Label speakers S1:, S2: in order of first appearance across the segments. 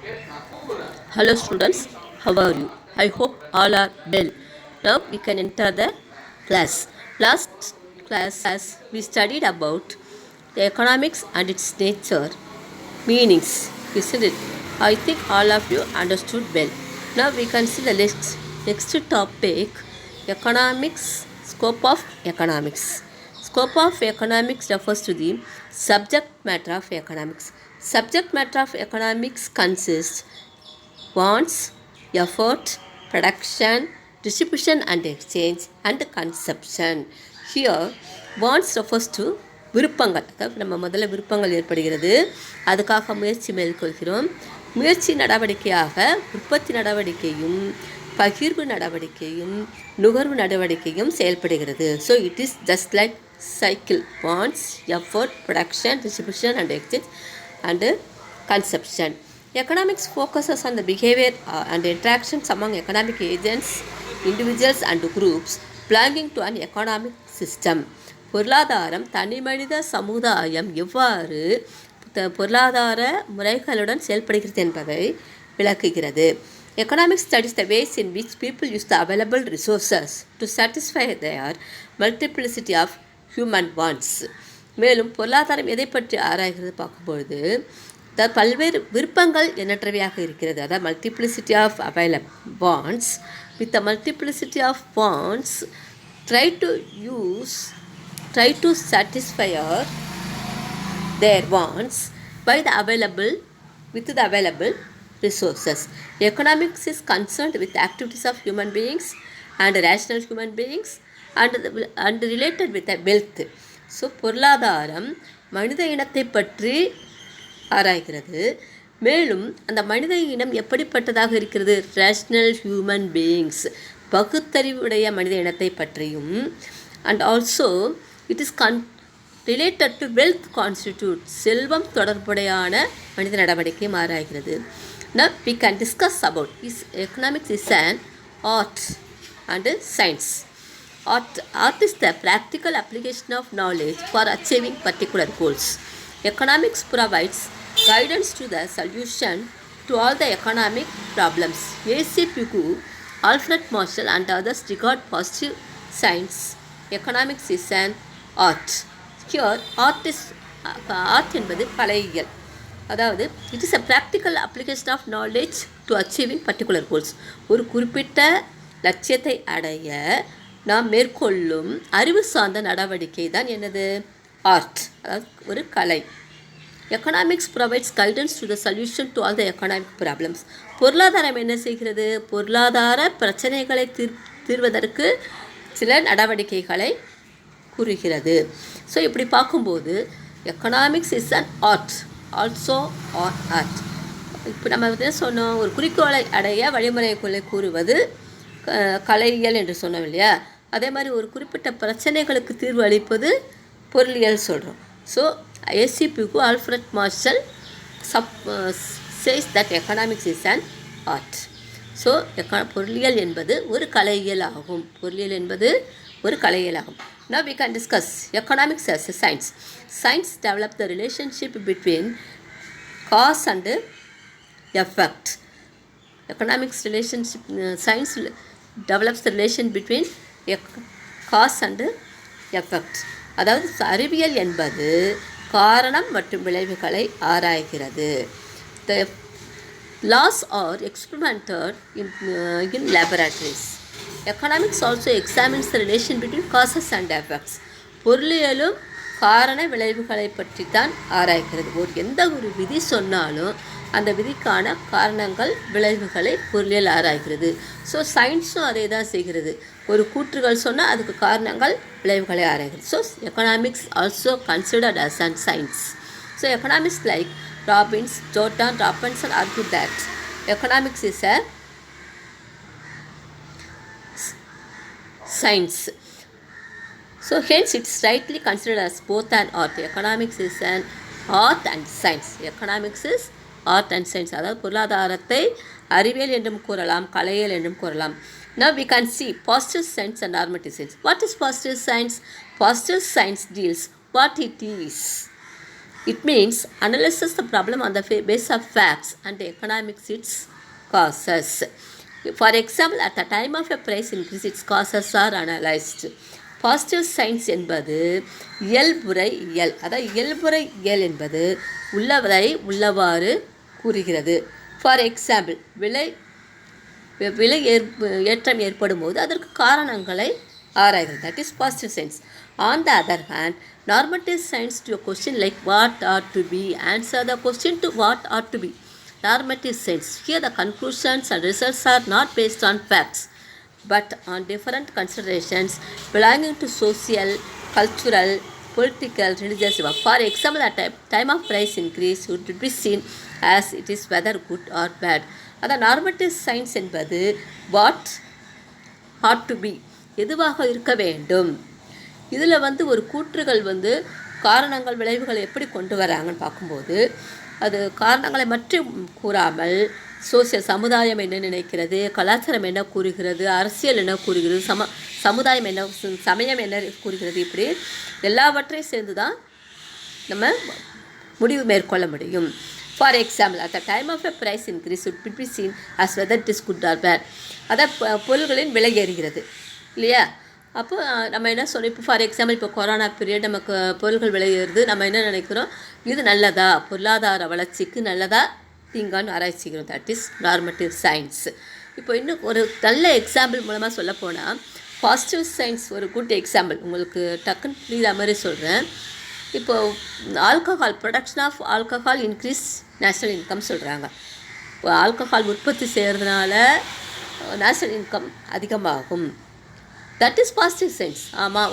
S1: Hello students, how are you? I hope all are well. Now we can enter the class. Last class we studied about the economics and its nature, meanings, isn't it? I think all of you understood well. Now we can see the next topic, economics, scope of economics. Scope of economics refers to the subject matter of economics. Subject matter of economics consists wants, effort, production, distribution and exchange and consumption. Here wants refers to விருப்பங்கள். அதாவது நம்ம முதல்ல விருப்பங்கள் ஏற்படுகிறது, அதுக்காக முயற்சி மேற்கொள்கிறோம். முயற்சி நடவடிக்கையாக உற்பத்தி நடவடிக்கையும் பகிர்வு நடவடிக்கையும் நுகர்வு நடவடிக்கையும் செயல்படுகிறது. So it is just like cycle. Wants, effort, production, distribution and exchange and consumption. Economics focuses on the behavior and interactions among economic agents, individuals and groups belonging to an economic system. பொருளாதாரம் தனி மனித சமுதாயம் எவ்வாறு பொருளாதார முறைகளுடன் செயல்படுகிறது என்பதை விளக்குகிறது. Economics studies the ways in which people use the available resources to satisfy their multiplicity of human wants. மேலும் பொருளாதாரம் எதை பற்றி ஆராய்கிறது பார்க்கும்பொழுது பல்வேறு விருப்பங்கள் எண்ணற்றவையாக இருக்கிறது. அதாவது multiplicity of available wants. With the multiplicity of wants try to satisfy their wants by the available resources. Economics is concerned with activities of human beings and rational human beings and related with the wealth. So பொருளாதாரம் மனித இனத்தை பற்றி ஆராய்கிறது. மேலும் அந்த மனித இனம் எப்படிப்பட்டதாக இருக்கிறது, ரேஷ்னல் ஹியூமன் பீயிங்ஸ், பகுத்தறிவுடைய மனித இனத்தை பற்றியும், and also it is related to wealth constitute, செல்வம் தொடர்புடையான மனித நடவடிக்கையும் ஆராய்கிறது. Now we can discuss about economics is an art and science. Art is the practical application of knowledge for achieving particular goals. Economics provides guidance to the solution to all the economic problems. A.C. Pigou, Alfred Marshall and others regard positive science. Economics is an art. Here art என்பது கலையியல். அதாவது it is a practical application of knowledge to achieving particular goals. ஒரு குறிப்பிட்ட லட்சியத்தை அடைய நாம் மேற்கொள்ளும் அறிவு சார்ந்த நடவடிக்கை தான் என்னது, ஆர்ட், அதாவது ஒரு கலை. Economics provides guidance to the solution to all the economic problems. பொருளாதாரம் என்ன செய்கிறது, பொருளாதார பிரச்சனைகளை தீர்வதற்கு சில நடவடிக்கைகளை கூறுகிறது. ஸோ இப்படி பார்க்கும்போது economics is an art, also art. இப்போ நம்ம என்ன சொன்னோம், ஒரு குறிக்கோளை அடைய வழிமுறைகளை கூறுவது கலையியல் என்று சொன்னோம் இல்லையா. அதே மாதிரி ஒரு குறிப்பிட்ட பிரச்சனைகளுக்கு தீர்வு அளிப்பது பொருளியல் சொல்கிறோம். So A.C. Pigou, Alfred Marshall says that economics is an art. So பொருளியல் என்பது ஒரு கலையியல் ஆகும். Now we can discuss economics as a science. Science develops the relationship between cause and effect. Economics relationship science develops the relation between cause and effect. அதாவது அறிவியல் என்பது காரணம் மற்றும் விளைவுகளை ஆராய்கிறது. The laws are experimented in laboratories. Economics also examines the relation between causes and effects. பொருளியலும் காரண விளைவுகளை பற்றி தான் ஆராய்கிறது. எந்த ஒரு விதி சொன்னாலும் அந்த விதிக்கான காரணங்கள் விளைவுகளை பொருளியல் ஆராய்கிறது. ஸோ சயின்ஸும் அதே தான் செய்கிறது. ஒரு கூற்றுகள் சொன்னால் அதுக்கு காரணங்கள் விளைவுகளை ஆராய்கிறது. So economics also considered as an science. So economics like Robbins, Jordan, Robinson argue that economics is a science. So hence it's rightly considered as both an art. Economics is an art and science. Economics is art and science. அதாவது பொருளாதாரத்தை அறிவியல் என்றும் கூறலாம், கலையியல் என்றும் கூறலாம். Now we can see positive science and normative science. What is positive science? Positive science deals what it is. It means analyzes the problem on the basis of facts and economics its causes. For example, at the time of a price increase, its causes are analyzed. Positive science என்பது இயல்புரை இயல், அதாவது இயல்புரை இயல் என்பது உள்ளவரை உள்ளவாறு கூறுகிறது. For example, விலை ஏற்றம் ஏற்படும் போது அதற்கு காரணங்களை ஆராய்கிறது. That is positive science. On the other hand, normative science to a question like what ought to be answer the question to what ought to be. Normative science, here the conclusions and results are not based on facts but on different considerations belonging to social, cultural, political, religious. For example, at time of price increase would be seen as it is whether good or bad. அந்த normative science என்பது what ought to be, எதுவாக இருக்க வேண்டும். இதில் ஒரு கூற்றுகள் காரணங்கள் விளைவுகளை எப்படி கொண்டு வராங்கன்னு பார்க்கும்போது, அது காரணங்களை மட்டும் கூறாமல் சோசியல், சமுதாயம் என்ன நினைக்கிறது, கலாச்சாரம் என்ன கூறுகிறது, அரசியல் என்ன கூறுகிறது, சமுதாயம் என்ன, சமயம் என்ன கூறுகிறது, இப்படி எல்லாவற்றையும் சேர்ந்து தான் நம்ம முடிவு மேற்கொள்ள முடியும். For example, at the time of a price increase it be seen as whether it is good or bad. அதான் பொருள்களின் விலை ஏறுகிறது இல்லையா. அப்போ நம்ம என்ன சொல்ல, இப்போ ஃபார் எக்ஸாம்பிள் இப்போ கொரோனா பீரியட் நமக்கு பொருள்கள் விலை ஏறுது, நம்ம என்ன நினைக்கிறோம், இது நல்லதா, பொருளாதார வளர்ச்சிக்கு நல்லதா தீங்கான்னு ஆராய்ச்சிக்கிறோம். That is normative science. இப்போ இன்னும் ஒரு நல்ல எக்ஸாம்பிள் மூலமாக சொல்ல போனால், பாசிட்டிவ் சயின்ஸ் ஒரு குட் எக்ஸாம்பிள் உங்களுக்கு டக்குன்னு புரியுற மாதிரி சொல்கிறேன். இப்போது alcohol, production of alcohol increase national income சொல்கிறாங்க. இப்போ ஆல்கஹால் உற்பத்தி செய்கிறதுனால நேஷ்னல் இன்கம் அதிகமாகும். That is positive science. ஆமாம்,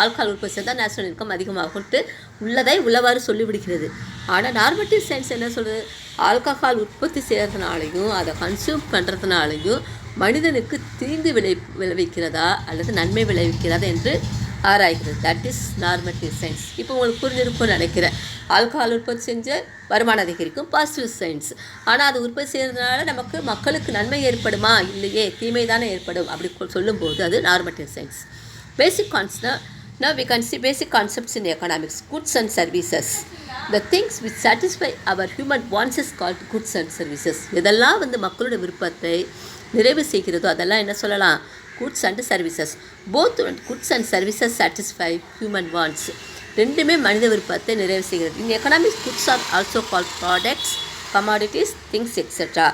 S1: ஆல்கஹால் உற்பத்தி செய்தால் நேஷ்னல் இன்கம் அதிகமாகும்ட்டு உள்ளதை உள்ளவாறு சொல்லிவிடுகிறது. ஆனால் நார்மட்டிவ் சயின்ஸ் என்ன சொல்கிறது, ஆல்கஹால் உற்பத்தி செய்கிறதுனாலையும் அதை கன்சியூம் பண்ணுறதுனாலையும் மனிதனுக்கு தீங்கு விளைவிக்கிறதா அல்லது நன்மை விளைவிக்கிறதா என்று ஆராய்கிறது. That is normative science. இப்போ உங்களுக்கு புரிஞ்சிருக்கும்னு நினைக்கிறேன். ஆல்கஹால் உற்பத்தி செஞ்ச வருமானம் அதிகரிக்கும், பாசிட்டிவ் சயின்ஸ். ஆனால் அது உற்பத்தி செய்கிறதுனால நமக்கு மக்களுக்கு நன்மை ஏற்படுமா, இல்லையே தீமை தானே ஏற்படும் அப்படி சொல்லும்போது அது normative science. Basic concept. Now we can see basic concepts in economics. Goods and services. The things which satisfy our human wants is called goods and services. இதெல்லாம் மக்களோட விருப்பத்தை நிறைவு செய்கிறதோ அதெல்லாம் என்ன சொல்லலாம், goods and services. Both goods and services satisfy human wants. ரெண்டுமே மனித விருப்பத்தை நிறைவு செய்கிறது. In economics, goods are also called products, commodities, things, etc.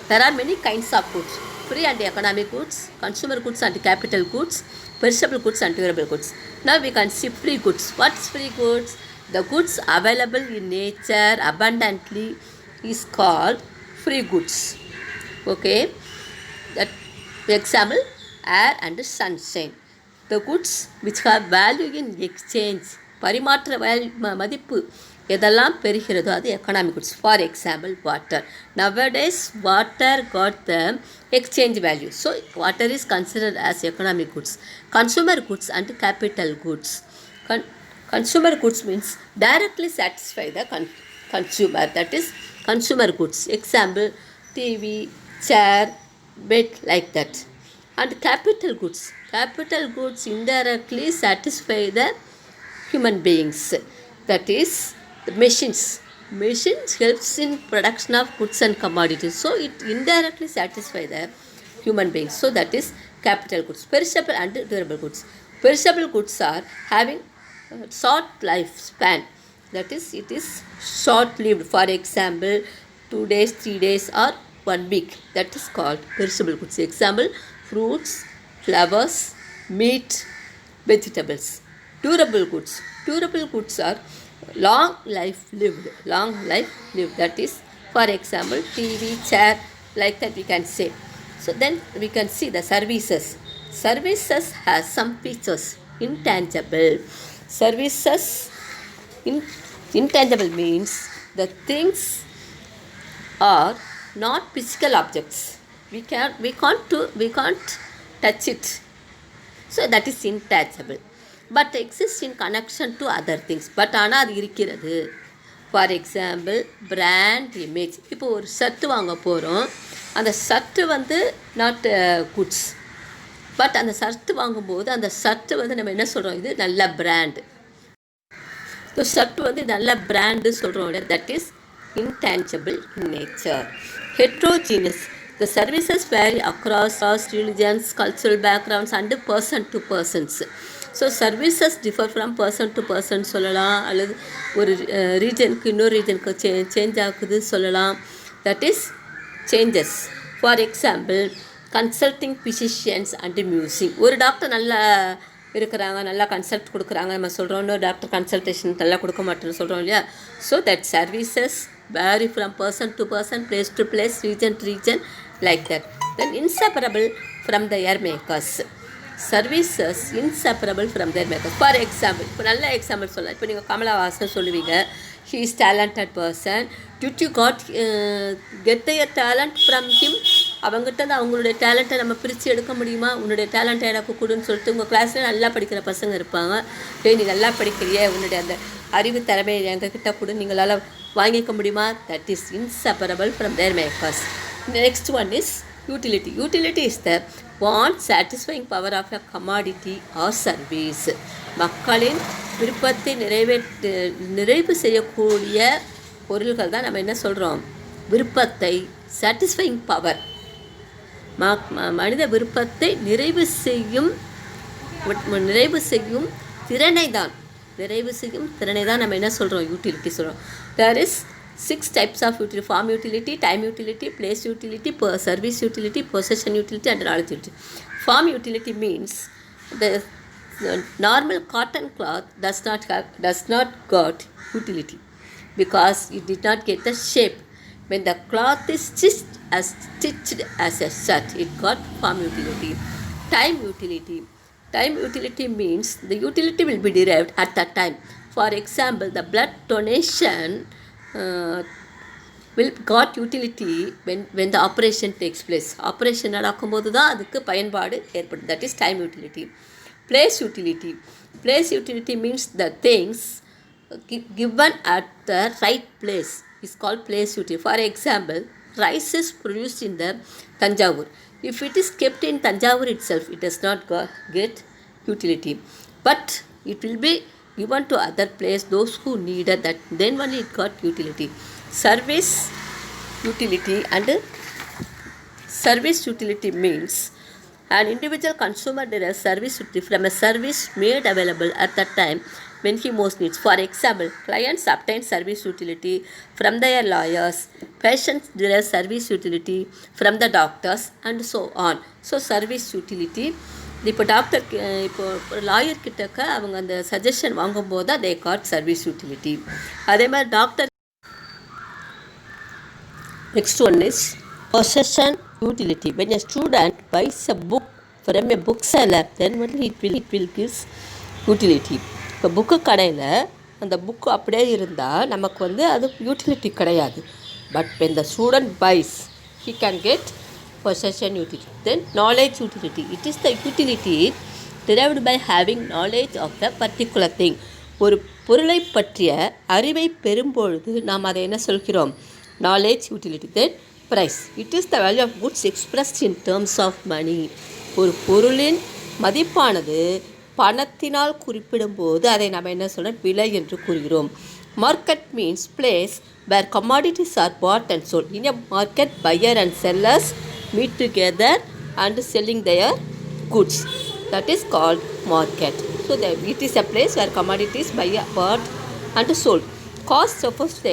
S1: There are many kinds of goods. Free and economic goods, consumer goods and capital goods, perishable goods and durable goods. Now we can see free goods. What's free goods? The goods available in nature abundantly is called free goods. Okay. That example, air and sunshine. The goods which have value in exchange, பரிமாற்ற மதிப்பு எதெல்லாம் பெறுகிறதோ அது economic goods. For example, water. Nowadays water got the exchange value. So water is considered as economic goods. Consumer goods and capital goods. Consumer goods means directly satisfy the consumer. That is consumer goods. Example, TV, chair, bed, like that. And capital goods. Capital goods indirectly satisfy the human beings. That is the machines. Machines helps in production of goods and commodities. So it indirectly satisfy the human beings. So that is capital goods. Perishable and durable goods. Perishable goods are having short lifespan. That is, it is short lived. For example, 2 days, 3 days or 1 week. That is called perishable goods. Example, fruits, flowers, meat, vegetables. Durable goods. Durable goods are long life lived. Long life lived. That is, for example, TV, chair, like that we can say. So then we can see the services. Services has some features. Intangible. Services, intangible means the things are not physical objects. We can't touch it. So that is intangible. But exists in connection to other things. But ஆனால் அது இருக்கிறது. For example, brand image. இப்போ ஒரு shirt வாங்க போகிறோம், அந்த shirt not goods. But அந்த shirt வாங்கும்போது அந்த ஷர்ட்டு நம்ம என்ன சொல்கிறோம், இது நல்ல பிராண்ட். ஸோ சத்து வந்து நல்ல பிராண்டு சொல்கிறோம் இல்லையா, that is intangible in nature. Heterogeneous. The services vary across religions, cultural backgrounds and person to persons. So services differ from person to person சொல்லலாம், அல்லது ஒரு ரீஜனுக்கு இன்னொரு ரீஜனுக்கு சேஞ்ச் ஆகுது சொல்லலாம். That is changes. For example consulting physicians and music. ஒரு doctor நல்லா இருக்கிறாங்க, நல்லா கன்சல்ட் கொடுக்குறாங்க நம்ம சொல்கிறோம், இன்னொரு டாக்டர் கன்சல்டேஷன் நல்லா கொடுக்க மாட்டேன்னு சொல்கிறோம் இல்லையா. So that services vary from person to person, place to place, region to region, like that. Then inseparable from their makers. Services inseparable from their makers. For example, இப்போ நல்ல எக்ஸாம்பிள் சொல்லலாம். இப்போ நீங்கள் கமலஹாசன் சொல்லுவீங்க, he is talented person. Did you get their talent from him? அவங்ககிட்ட தான் அவங்களுடைய டேலண்ட்டை நம்ம பிரித்து எடுக்க முடியுமா? உன்னுடைய டேலண்ட்டை எனக்கு கொடுன்னு சொல்லிட்டு உங்கள் கிளாஸில் நல்லா படிக்கிற பசங்க இருப்பாங்க. நீ நல்லா படிக்கிறியே, உன்னுடைய அந்த அறிவு திறமை எங்ககிட்ட கூட நீங்களால் வாங்கிக்க முடியுமா? That is inseparable from their makers. Next one is utility. Utility is the want satisfying power of a commodity or service. மக்களின் விருப்பத்தை நிறைவு செய்யக்கூடிய பொருள்கள் தான் நம்ம என்ன சொல்கிறோம், விருப்பத்தை சாட்டிஸ்ஃபைங் பவர். மனித விருப்பத்தை நிறைவு செய்யும் திறனை தான் நம்ம என்ன சொல்கிறோம், யூட்டிலிட்டி சொல்கிறோம். There is 6 types of utility: form utility, time utility, place utility, service utility, possession utility and knowledge utility. Form utility means the normal cotton cloth does not got utility because it did not get the shape. When the cloth is stitched as a shirt, it got form utility. Time utility means the utility will be derived at that time. For example, the blood donation will got utility when the operation takes place. Operation நடக்கும்போது தான் அதுக்கு பயன்பாடு ஏற்படும். That is time utility. Place utility means the things given at the right place is called place utility. For example, rice is produced in the Tanjavur. If it is kept in Tanjavur itself, it does not get utility, but it will be given to other place, those who needed that, then only it got utility. Service utility means an individual consumer derives service utility from a service made available at that time when he most needs. For example, clients obtain service utility from their lawyers, patients derive service utility from the doctors and so on. So service utility, இப்போ lawyer கிட்டக்க அவங்க அந்த suggestion வாங்கும்போது தான் they got service utility. அதே மாதிரி doctor. Next one is possession utility. when a student buys a book from a book seller, then only it will gives utility. இப்போ book கடையில் அந்த புக்கு அப்படியே இருந்தால் நமக்கு அது யூட்டிலிட்டி கிடையாது. But when the student buys, he can get possession utility. Then knowledge utility. It is the utility derived by having knowledge of the particular thing. ஒரு பொருளை பற்றிய அறிவை பெறும்பொழுது நாம் அதை என்ன சொல்கிறோம், knowledge utility. Then price. It is the value of goods expressed in terms of money. ஒரு பொருளின் மதிப்பானது பணத்தினால் குறிப்பிடும்போது அதை நாம் என்ன சொல்கிறோம், விலை என்று கூறுகிறோம். Market means place where commodities are bought and sold. In a market, buyer and sellers meet together and selling their goods. That is called market. So it is a place where commodities bought and sold. Cost refers to the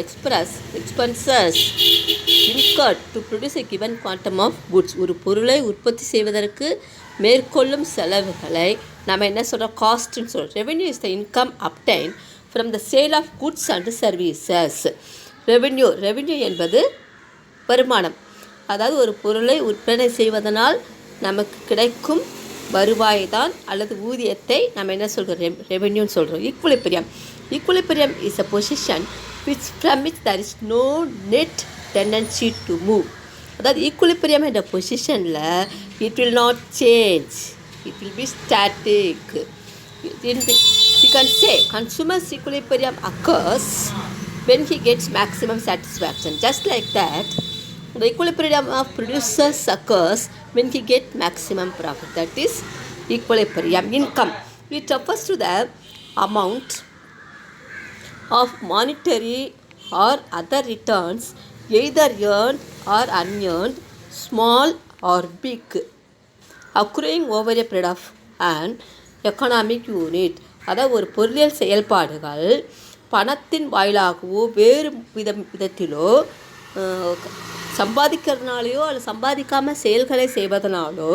S1: expenses incurred to produce a given quantum of goods. ஒரு பொருளை உற்பத்தி செய்வதற்கு மேற்கொள்ளும் செலவுகளை நம்ம என்ன சொல்கிறோம், காஸ்ட்னு சொல்கிறோம். Revenue is the income obtained from the sale of goods and services. Revenue என்பது வருமானம். அதாவது ஒரு பொருளை விற்பனை செய்வதனால் நமக்கு கிடைக்கும் வருவாய் தான் அல்லது ஊதியத்தை நம்ம என்ன சொல்கிறோம், ரெவென்யூன்னு சொல்கிறோம். Equilibrium is a position from which there is no net tendency to move. அதாவது ஈக்குலிபிரியம் என்ற பொசிஷனில் it will not change, it will be static. You can say consumer's equilibrium occurs when he gets maximum satisfaction. Just like that, the equilibrium of producers occurs when he gets maximum profit. That is equilibrium. Income, it refers to the amount of monetary or other returns, either earned or unearned, small or big, occurring over a period of an economic unit. அதாவது ஒரு பொருளியல் செயல்பாடுகள் பணத்தின் வாயிலாகவோ வேறு விதத்திலோ சம்பாதிக்கிறதுனாலையோ அல்லது சம்பாதிக்காமல் செயல்களை செய்வதனாலோ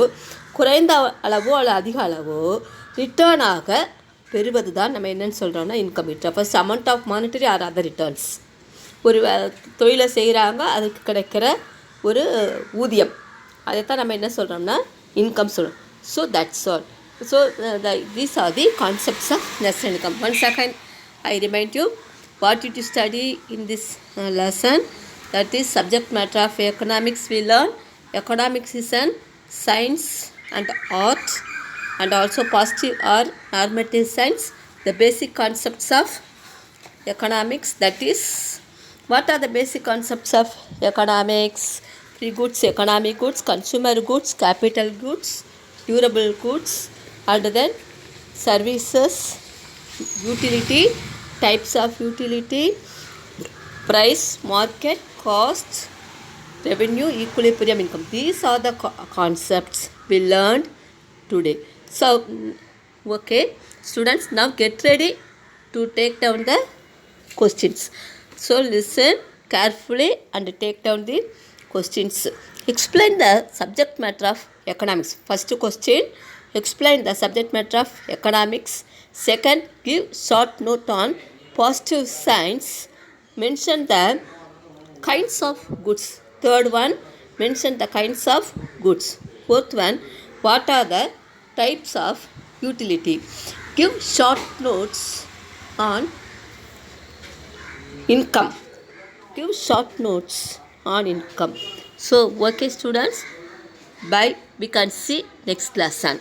S1: குறைந்த அளவோ அல்லது அதிக அளவோ ரிட்டர்னாக பெறுவது தான் நம்ம என்னென்னு சொல்கிறோம்னா income. It first amount of monetary or other returns. ஒரு தொழிலை செய்கிறாங்க, அதுக்கு கிடைக்கிற ஒரு ஊதியம், அதைத்தான் நம்ம என்ன சொல்கிறோம்னா இன்கம் சொல்கிறோம். So that's all. So these are the concepts of national income. One second I remind you what you to study in this lesson. That is subject matter of economics we learn. Economics is an science and art and also positive or normative science. The basic concepts of economics, that is, what are the basic concepts of economics? Free goods, economic goods, consumer goods, capital goods, durable goods, and then services, utility, types of utility, price, market, cost, revenue, equilibrium, income. These are the concepts we learned today. So, okay, students, now get ready to take down the questions. So, listen carefully and take down the questions. Explain the subject matter of economics. First question, explain the subject matter of economics. Second, give short note on positive signs. Mention the kinds of goods. Third one, mention the kinds of goods. Fourth one, what are the types of utility. Give short notes on income. Give short notes on income. So, okay students, bye. We can see next lesson.